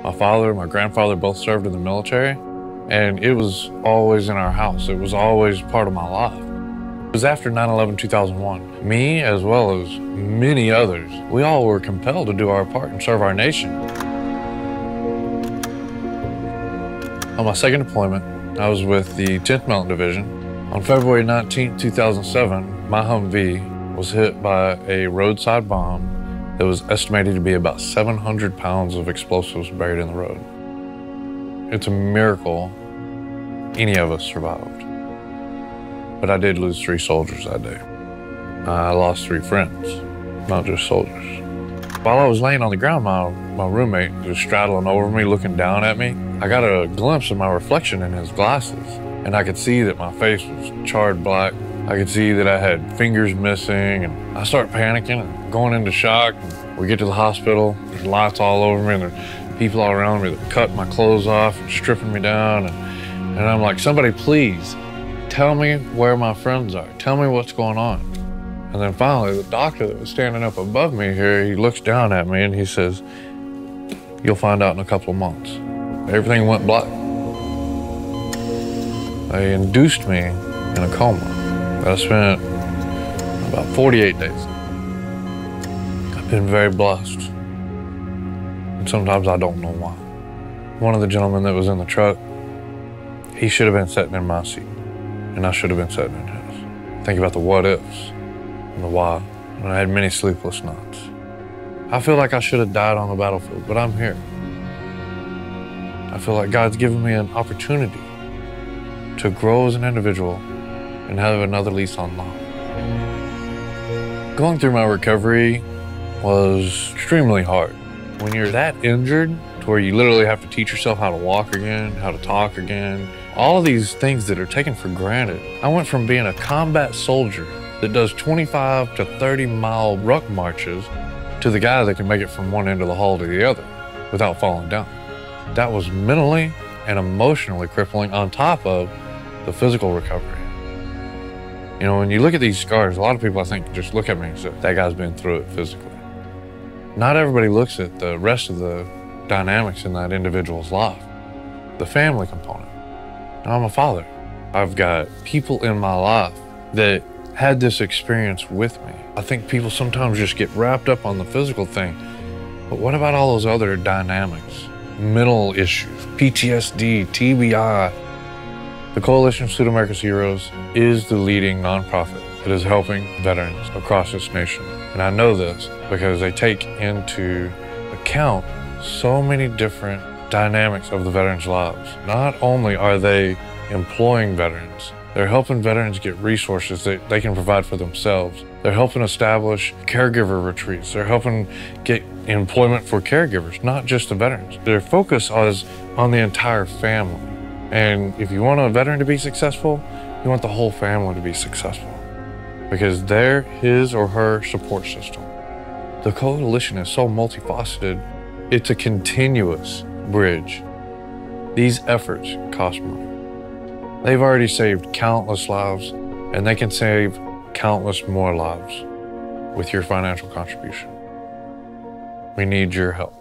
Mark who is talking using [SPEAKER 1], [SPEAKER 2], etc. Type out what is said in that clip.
[SPEAKER 1] My grandfather both served in the military, and it was always in our house. It was always part of my life. It was after 9/11/2001. Me, as well as many others, we all were compelled to do our part and serve our nation. On my second deployment, I was with the 10th Mountain Division. On February 19, 2007, my Humvee was hit by a roadside bomb that was estimated to be about 700 pounds of explosives buried in the road. It's a miracle any of us survived. But I did lose 3 soldiers that day. I lost 3 friends, not just soldiers. While I was laying on the ground, my roommate was straddling over me, looking down at me. I got a glimpse of my reflection in his glasses, and I could see that my face was charred black. I could see that I had fingers missing, and I start panicking and going into shock. We get to the hospital, there's lights all over me, and there are people all around me that cut my clothes off and stripping me down. And I'm like, somebody please tell me where my friends are. Tell me what's going on. And then finally, the doctor that was standing up above me here, he looks down at me and he says, "You'll find out in a couple of months." Everything went black. They induced me in a coma. I spent about 48 days. I've been very blessed. And sometimes I don't know why. One of the gentlemen that was in the truck, he should have been sitting in my seat, and I should have been sitting in his. Think about the what ifs and the why, and I had many sleepless nights. I feel like I should have died on the battlefield, but I'm here. I feel like God's given me an opportunity to grow as an individual and have another lease on life. Going through my recovery was extremely hard. When you're that injured to where you literally have to teach yourself how to walk again, how to talk again, all these things that are taken for granted. I went from being a combat soldier that does 25 to 30-mile ruck marches to the guy that can make it from one end of the hall to the other without falling down. That was mentally and emotionally crippling on top of the physical recovery. You know, when you look at these scars, a lot of people, I think, just look at me and say, that guy's been through it physically. Not everybody looks at the rest of the dynamics in that individual's life. The family component. Now, I'm a father. I've got people in my life that had this experience with me. I think people sometimes just get wrapped up on the physical thing, but what about all those other dynamics? Mental issues, PTSD, TBI. The Coalition of Salute America's Heroes is the leading nonprofit that is helping veterans across this nation. And I know this because they take into account so many different dynamics of the veterans' lives. Not only are they employing veterans, they're helping veterans get resources that they can provide for themselves. They're helping establish caregiver retreats. They're helping get employment for caregivers, not just the veterans. Their focus is on the entire family. And if you want a veteran to be successful, you want the whole family to be successful because they're his or her support system. The coalition is so multifaceted, it's a continuous bridge. These efforts cost money. They've already saved countless lives, and they can save countless more lives with your financial contribution. We need your help.